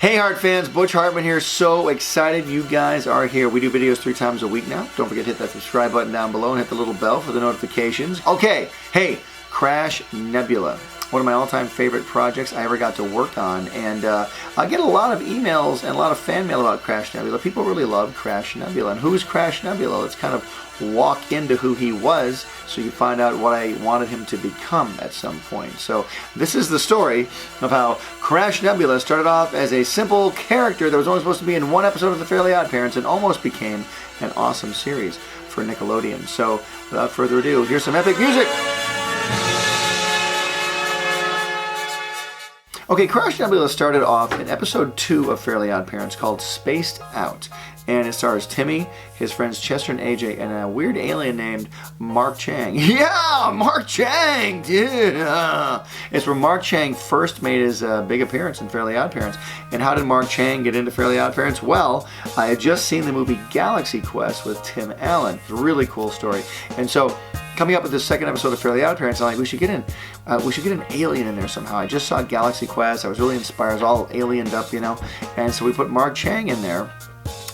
Hey Hart fans, Butch Hartman here. So excited you guys are here. We do videos 3 times a week now. Don't forget to hit that subscribe button down below and hit the little bell for the notifications. Okay, hey, Crash Nebula. One of my all-time favorite projects I ever got to work on, and I get a lot of emails and a lot of fan mail about Crash Nebula. People really love Crash Nebula. And who's Crash Nebula? Let's kind of walk into who he was so you find out what I wanted him to become at some point. So this is the story of how Crash Nebula started off as a simple character that was only supposed to be in one episode of the Fairly OddParents and almost became an awesome series for Nickelodeon. So without further ado, here's some epic music. Okay, Crash Nebula started off in episode 2 of Fairly OddParents called Spaced Out. And it stars Timmy, his friends Chester and AJ, and a weird alien named Mark Chang. Yeah, Mark Chang! Yeah! It's where Mark Chang first made his big appearance in Fairly OddParents. And how did Mark Chang get into Fairly OddParents? Well, I had just seen the movie Galaxy Quest with Tim Allen. It's a really cool story. And so, coming up with the second episode of Fairly OddParents, I'm like, we should get an alien in there somehow. I just saw Galaxy Quest. I was really inspired. I was all aliened up, you know. And so we put Mark Chang in there.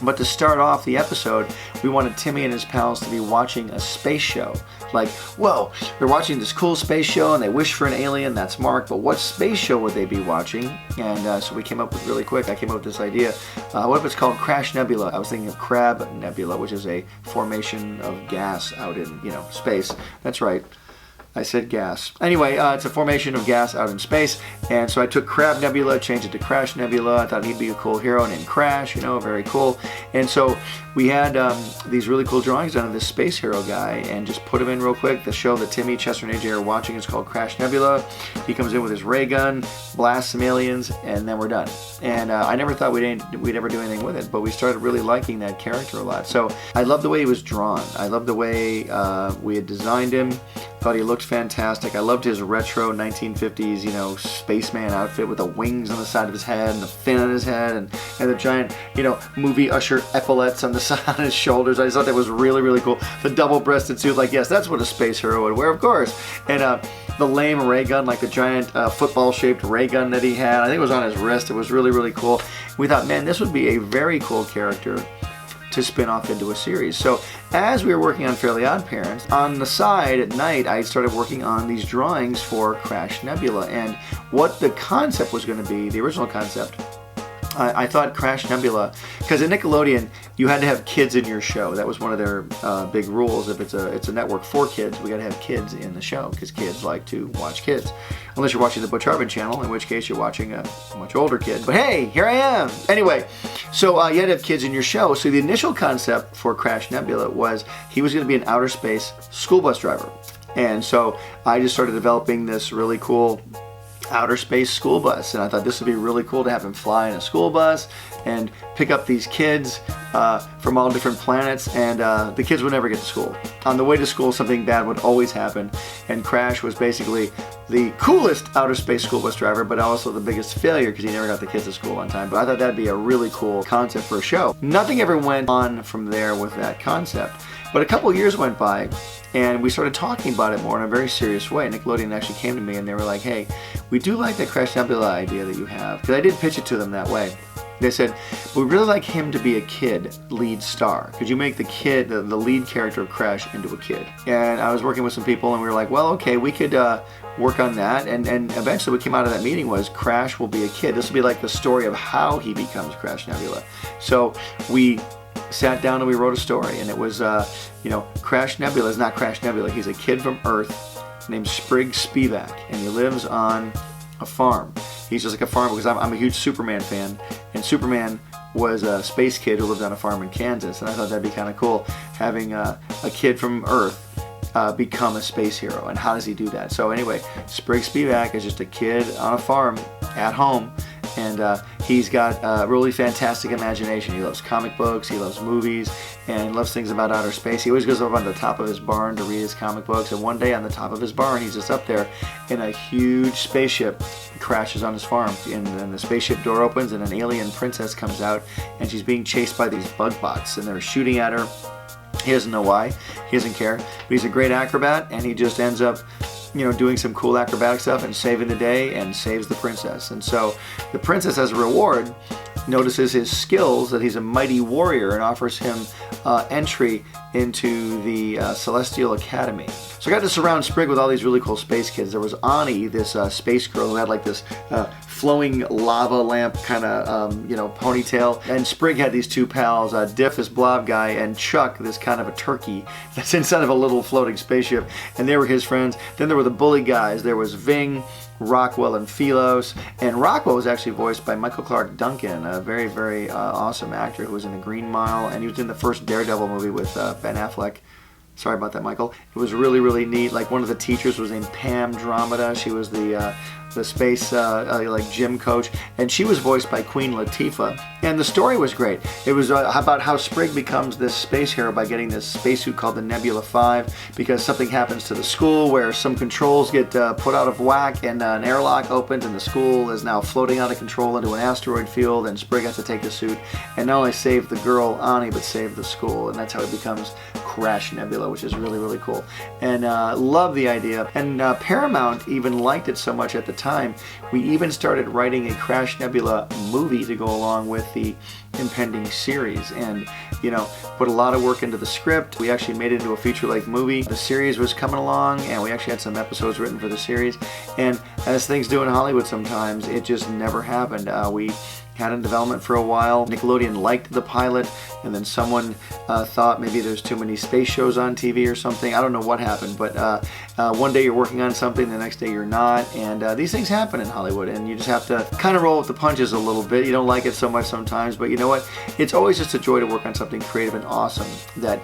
But to start off the episode, we wanted Timmy and his pals to be watching a space show. Like, whoa, they're watching this cool space show and they wish for an alien, that's Mark, but what space show would they be watching? And so we came up with really quick, I came up with this idea. What if it's called Crash Nebula? I was thinking of Crab Nebula, which is a formation of gas out in, space. That's right. I said gas. Anyway, it's a formation of gas out in space, and so I took Crab Nebula, changed it to Crash Nebula. I thought he'd be a cool hero named Crash, very cool. And so we had these really cool drawings done of this space hero guy, and just put him in real quick. The show that Timmy, Chester, and AJ are watching is called Crash Nebula. He comes in with his ray gun, blasts some aliens, and then we're done. And I never thought we'd ever do anything with it, but we started really liking that character a lot. So I love the way he was drawn. I love the way we had designed him. Thought he looked fantastic. I loved his retro 1950s, spaceman outfit with the wings on the side of his head and the fin on his head and the giant, movie usher epaulets on the side of his shoulders. I just thought that was really, really cool. The double-breasted suit, like, yes, that's what a space hero would wear, of course. And the lame ray gun, like the giant football-shaped ray gun that he had. I think it was on his wrist. It was really, really cool. We thought, man, this would be a very cool character to spin off into a series. So as we were working on Fairly OddParents, on the side at night I started working on these drawings for Crash Nebula, and what the concept was going to be, the original concept. I thought Crash Nebula, because at Nickelodeon you had to have kids in your show. That was one of their big rules. If it's a network for kids, we got to have kids in the show because kids like to watch kids. Unless you're watching the Butch Hartman channel, in which case you're watching a much older kid. But hey, here I am. Anyway, so you had to have kids in your show. So the initial concept for Crash Nebula was he was going to be an outer space school bus driver. And so I just started developing this really cool outer space school bus, and I thought this would be really cool to have him fly in a school bus and pick up these kids from all different planets, and the kids would never get to school. On the way to school, something bad would always happen, and Crash was basically the coolest outer space school bus driver, but also the biggest failure because he never got the kids to school on time. But I thought that'd be a really cool concept for a show. Nothing ever went on from there with that concept, but a couple years went by, and we started talking about it more in a very serious way. Nickelodeon actually came to me and they were like, hey, we do like that Crash Nebula idea that you have. Because I did pitch it to them that way. They said, we'd really like him to be a kid lead star. Could you make the kid, the lead character of Crash, into a kid? And I was working with some people and we were like, well, okay, we could work on that. And eventually what came out of that meeting was Crash will be a kid. This will be like the story of how he becomes Crash Nebula. So we sat down and we wrote a story, and it was, Crash Nebula is not Crash Nebula. He's a kid from Earth named Sprig Spivak, and he lives on a farm. He's just like a farmer because I'm a huge Superman fan, and Superman was a space kid who lived on a farm in Kansas, and I thought that'd be kind of cool having a kid from Earth become a space hero, and how does he do that? So anyway, Sprig Spivak is just a kid on a farm at home, and he's got a really fantastic imagination. He loves comic books, he loves movies, and he loves things about outer space. He always goes up on the top of his barn to read his comic books, and one day on the top of his barn, he's just up there, and a huge spaceship crashes on his farm, and then the spaceship door opens, and an alien princess comes out, and she's being chased by these bug bots, and they're shooting at her. He doesn't know why, he doesn't care, but he's a great acrobat, and he just ends up doing some cool acrobatic stuff and saving the day and saves the princess. And so the princess, as a reward, notices his skills, that he's a mighty warrior, and offers him entry into the Celestial Academy. So I got to surround Sprig with all these really cool space kids. There was Ani, this space girl who had like this flowing lava lamp kind of ponytail, and Sprig had these two pals, Diff, this blob guy, and Chuck, this kind of a turkey that's inside of a little floating spaceship, and they were his friends. Then there were the bully guys. There was Ving, Rockwell, and Philos, and Rockwell was actually voiced by Michael Clark Duncan, a very, very awesome actor who was in The Green Mile, and he was in the first Daredevil movie with Ben Affleck. Sorry about that, Michael. It was really, really neat. Like, one of the teachers was named Pam Dramada. She was the space like gym coach, and she was voiced by Queen Latifah. And the story was great. It was about how Sprig becomes this space hero by getting this spacesuit called the Nebula 5, because something happens to the school where some controls get put out of whack, and an airlock opens, and the school is now floating out of control into an asteroid field, and Sprig has to take the suit and not only save the girl Ani, but save the school, and that's how he becomes Crash Nebula, which is really, really cool. And love the idea. And Paramount even liked it so much at the time, we even started writing a Crash Nebula movie to go along with the impending series, and put a lot of work into the script. We actually made it into a feature-length movie. The series was coming along, and we actually had some episodes written for the series, and as things do in Hollywood sometimes, it just never happened. We had in development for a while. Nickelodeon liked the pilot, and then someone thought maybe there's too many space shows on TV or something. I don't know what happened, but one day you're working on something, the next day you're not, and these things happen in Hollywood, and you just have to kind of roll with the punches a little bit. You don't like it so much sometimes, but you know what? It's always just a joy to work on something creative and awesome that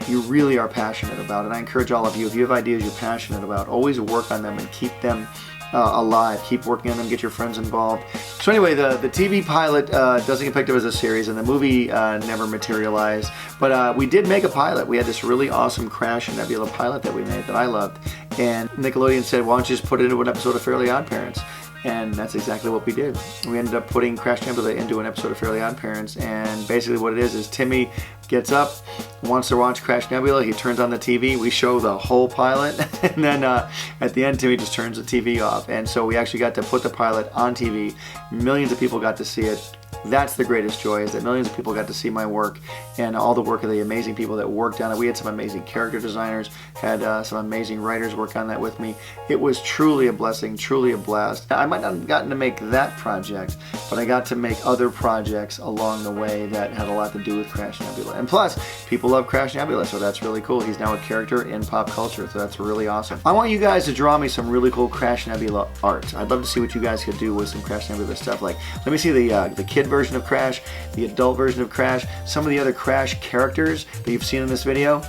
you really are passionate about, and I encourage all of you, if you have ideas you're passionate about, always work on them and keep them alive. Keep working on them, get your friends involved. So anyway, the TV pilot doesn't get picked up as a series, and the movie never materialized, but we did make a pilot. We had this really awesome Crash Nebula pilot that we made that I loved, and Nickelodeon said, why don't you just put it into an episode of Fairly OddParents? And that's exactly what we did. We ended up putting Crash Nebula into an episode of Fairly OddParents, and basically what it is Timmy gets up, wants to watch Crash Nebula, he turns on the TV, we show the whole pilot, and then at the end Timmy just turns the TV off. And so we actually got to put the pilot on TV. Millions of people got to see it. That's the greatest joy, is that millions of people got to see my work and all the work of the amazing people that worked on it. We had some amazing character designers, had some amazing writers work on that with me. It was truly a blessing, truly a blast. I might not have gotten to make that project, but I got to make other projects along the way that had a lot to do with Crash Nebula. And plus, people love Crash Nebula, so that's really cool. He's now a character in pop culture, so that's really awesome. I want you guys to draw me some really cool Crash Nebula art. I'd love to see what you guys could do with some Crash Nebula stuff. Like, let me see the kid version of Crash, the adult version of Crash, some of the other Crash characters that you've seen in this video.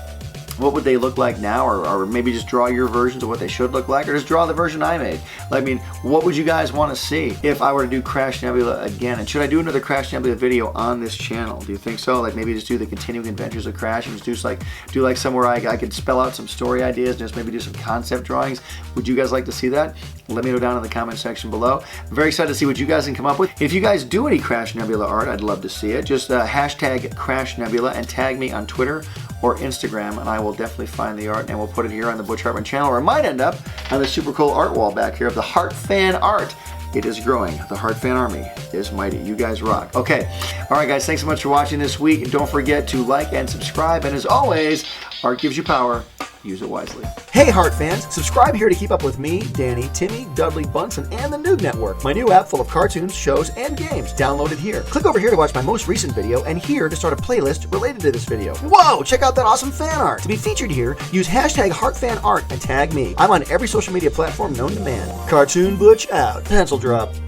What would they look like now, or maybe just draw your versions of what they should look like, or just draw the version I made. I mean, what would you guys want to see if I were to do Crash Nebula again? And should I do another Crash Nebula video on this channel? Do you think so? Like, maybe just do the continuing adventures of Crash, and just do like somewhere I could spell out some story ideas, and just maybe do some concept drawings. Would you guys like to see that? Let me know down in the comment section below. I'm very excited to see what you guys can come up with. If you guys do any Crash Nebula art, I'd love to see it. Just hashtag Crash Nebula and tag me on Twitter or Instagram, and I will definitely find the art, and we'll put it here on the Butch Hartman channel, or it might end up on the super cool art wall back here of the Heart Fan art. It is growing. The Heart Fan Army is mighty. You guys rock. Okay. All right, guys. Thanks so much for watching this week. Don't forget to like and subscribe. And as always, art gives you power. Use it wisely. Hey, Heart fans. Subscribe here to keep up with me, Danny, Timmy, Dudley, Bunsen, and the NOOG Network, my new app full of cartoons, shows, and games. Download it here. Click over here to watch my most recent video, and here to start a playlist related to this video. Whoa! Check out that awesome fan art. To be featured here, use hashtag HeartFanArt and tag me. I'm on every social media platform known to man. Cartoon Butch out. Pencil drop.